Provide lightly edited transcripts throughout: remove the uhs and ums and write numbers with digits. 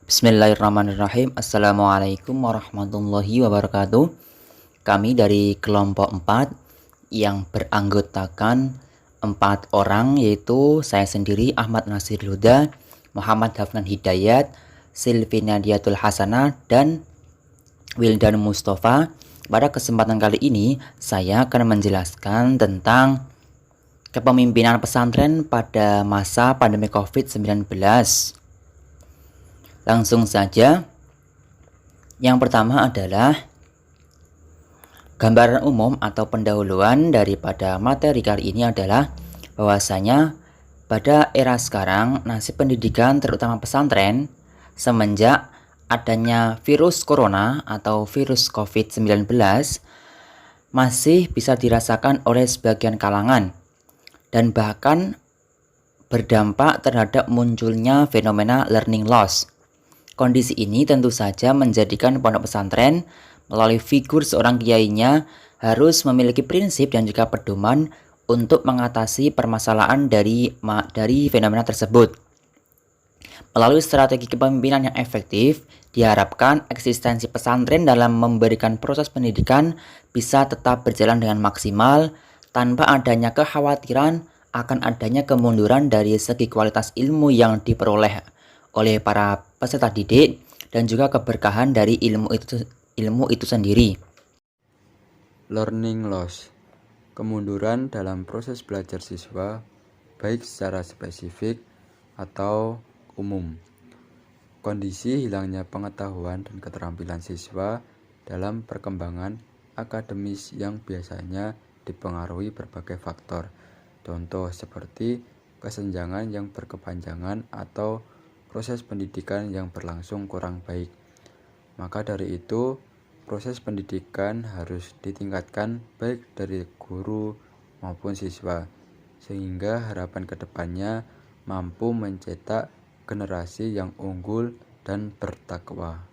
Bismillahirrahmanirrahim. Assalamualaikum warahmatullahi wabarakatuh. Kami dari kelompok 4 yang beranggotakan 4 orang, yaitu saya sendiri Ahmad Nasir Huda, Muhammad Hafnan Hidayat, Silvina Diatul Hasanah, dan Wildan Mustafa. Pada kesempatan kali ini saya akan menjelaskan tentang kepemimpinan pesantren pada masa pandemi COVID-19. Langsung saja. Yang pertama adalah gambaran umum atau pendahuluan daripada materi kali ini adalah bahwasanya pada era sekarang nasib pendidikan terutama pesantren semenjak adanya virus corona atau virus COVID-19 masih bisa dirasakan oleh sebagian kalangan dan bahkan berdampak terhadap munculnya fenomena learning loss. Kondisi ini tentu saja menjadikan pondok pesantren melalui figur seorang kiainya harus memiliki prinsip dan juga pedoman untuk mengatasi permasalahan dari fenomena tersebut. Melalui strategi kepemimpinan yang efektif, diharapkan eksistensi pesantren dalam memberikan proses pendidikan bisa tetap berjalan dengan maksimal tanpa adanya kekhawatiran akan adanya kemunduran dari segi kualitas ilmu yang diperoleh oleh para peserta didik dan juga keberkahan dari ilmu itu sendiri. Learning loss, kemunduran dalam proses belajar siswa, baik secara spesifik atau umum. Kondisi hilangnya pengetahuan dan keterampilan siswa dalam perkembangan akademis yang biasanya dipengaruhi berbagai faktor. Contoh seperti kesenjangan yang berkepanjangan atau proses pendidikan yang berlangsung kurang baik. Maka dari itu, proses pendidikan harus ditingkatkan baik dari guru maupun siswa, sehingga harapan kedepannya mampu mencetak generasi yang unggul dan bertakwa.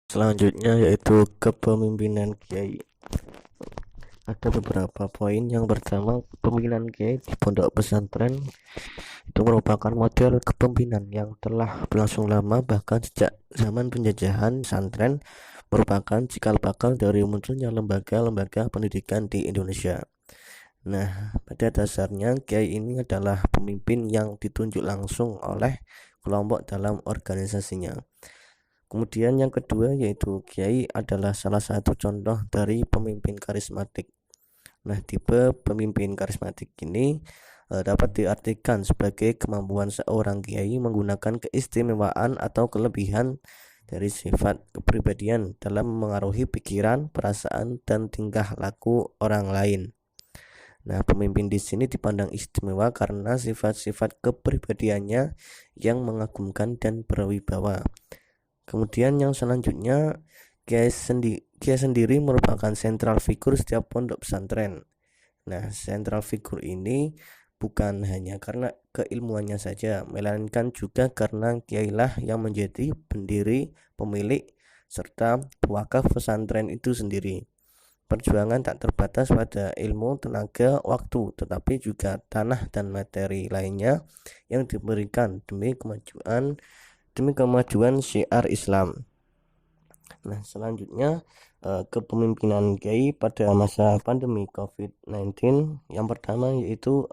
Selanjutnya yaitu kepemimpinan kiai. Ada beberapa poin. Yang pertama, kepemimpinan kiai di pondok pesantren itu merupakan model kepemimpinan yang telah berlangsung lama, bahkan sejak zaman penjajahan. Pesantren merupakan cikal bakal dari munculnya lembaga-lembaga pendidikan di Indonesia. Nah, pada dasarnya kiai ini adalah pemimpin yang ditunjuk langsung oleh kelompok dalam organisasinya. Kemudian yang kedua yaitu kiai adalah salah satu contoh dari pemimpin karismatik. Nah, tipe pemimpin karismatik ini dapat diartikan sebagai kemampuan seorang kiai menggunakan keistimewaan atau kelebihan dari sifat kepribadian dalam mengaruhi pikiran, perasaan, dan tingkah laku orang lain. Nah, pemimpin di sini dipandang istimewa karena sifat-sifat kepribadiannya yang mengagumkan dan berwibawa. Kemudian yang selanjutnya, kiai sendiri merupakan sentral figur setiap pondok pesantren. Nah, sentral figur ini bukan hanya karena keilmuannya saja, melainkan juga karena kiailah yang menjadi pendiri, pemilik, serta pewakaf pesantren itu sendiri. Perjuangan tak terbatas pada ilmu, tenaga, waktu, tetapi juga tanah dan materi lainnya yang diberikan demi kemajuan syiar Islam. Nah, selanjutnya kepemimpinan kiai pada masa pandemi COVID-19. Yang pertama yaitu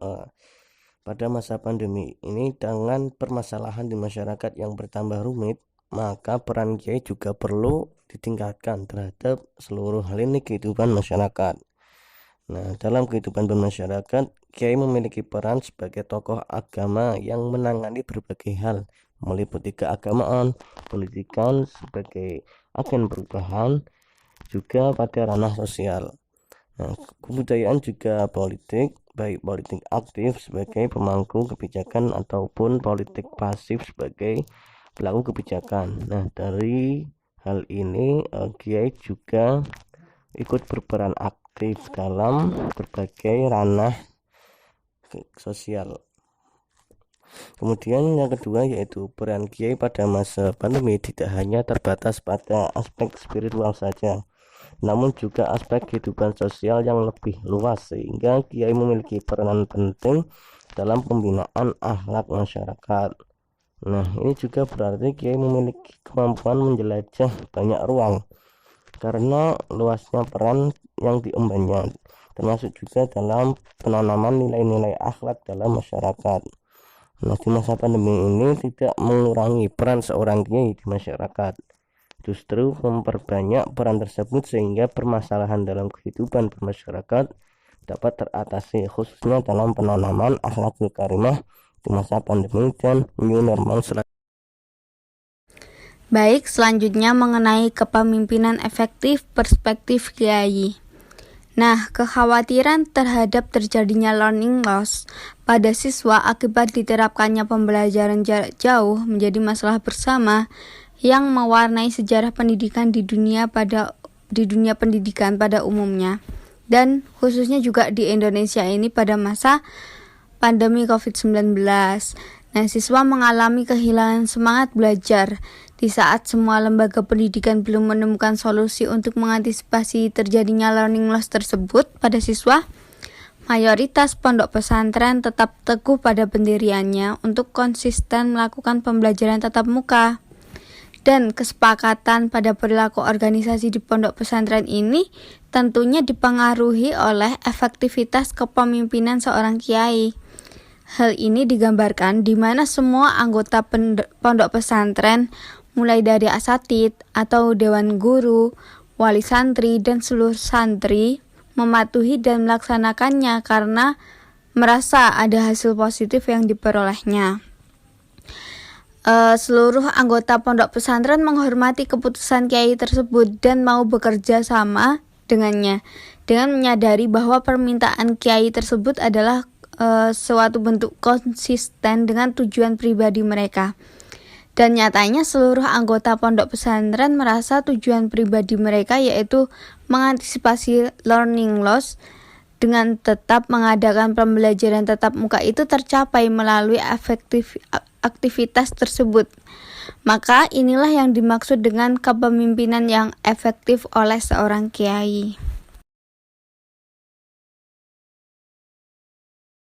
pada masa pandemi ini dengan permasalahan di masyarakat yang bertambah rumit, maka peran kiai juga perlu ditingkatkan terhadap seluruh lini kehidupan masyarakat. Nah, dalam kehidupan bermasyarakat, kiai memiliki peran sebagai tokoh agama yang menangani berbagai hal, meliputi keagamaan, pendidikan sebagai agen perubahan, juga pada ranah sosial. Nah, kebudayaan juga politik, baik politik aktif sebagai pemangku kebijakan ataupun politik pasif sebagai pelaku kebijakan. Nah, dari hal ini kiai juga ikut berperan aktif dalam berbagai ranah sosial. Kemudian yang kedua yaitu peran kiai pada masa pandemi tidak hanya terbatas pada aspek spiritual saja, namun juga aspek kehidupan sosial yang lebih luas, sehingga kiai memiliki peranan penting dalam pembinaan akhlak masyarakat. Nah, ini juga berarti kiai memiliki kemampuan menjelajah banyak ruang karena luasnya peran yang diembannya, termasuk juga dalam penanaman nilai-nilai akhlak dalam masyarakat. Nah, di masa pandemi ini tidak mengurangi peran seorang kiai di masyarakat, justru memperbanyak peran tersebut sehingga permasalahan dalam kehidupan bermasyarakat dapat teratasi, khususnya dalam penanaman akhlakul karimah di masa pandemi dan new normal selanjutnya. Baik, selanjutnya mengenai kepemimpinan efektif perspektif kiai. Nah, kekhawatiran terhadap terjadinya learning loss pada siswa akibat diterapkannya pembelajaran jarak jauh menjadi masalah bersama yang mewarnai sejarah pendidikan di dunia pendidikan pada umumnya, dan khususnya juga di Indonesia ini pada masa pandemi COVID-19. Nah, siswa mengalami kehilangan semangat belajar di saat semua lembaga pendidikan belum menemukan solusi untuk mengantisipasi terjadinya learning loss tersebut pada siswa. Mayoritas pondok pesantren tetap teguh pada pendiriannya untuk konsisten melakukan pembelajaran tatap muka. Dan kesepakatan pada perilaku organisasi di pondok pesantren ini tentunya dipengaruhi oleh efektivitas kepemimpinan seorang kiai. Hal ini digambarkan di mana semua anggota pondok pesantren, mulai dari asatid atau dewan guru, wali santri, dan seluruh santri mematuhi dan melaksanakannya karena merasa ada hasil positif yang diperolehnya. Seluruh anggota pondok pesantren menghormati keputusan kiai tersebut dan mau bekerja sama dengannya, dengan menyadari bahwa permintaan kiai tersebut adalah suatu bentuk konsisten dengan tujuan pribadi mereka. Dan nyatanya seluruh anggota pondok pesantren merasa tujuan pribadi mereka yaitu mengantisipasi learning loss dengan tetap mengadakan pembelajaran tatap muka itu tercapai melalui aktivitas tersebut. Maka inilah yang dimaksud dengan kepemimpinan yang efektif oleh seorang kiai.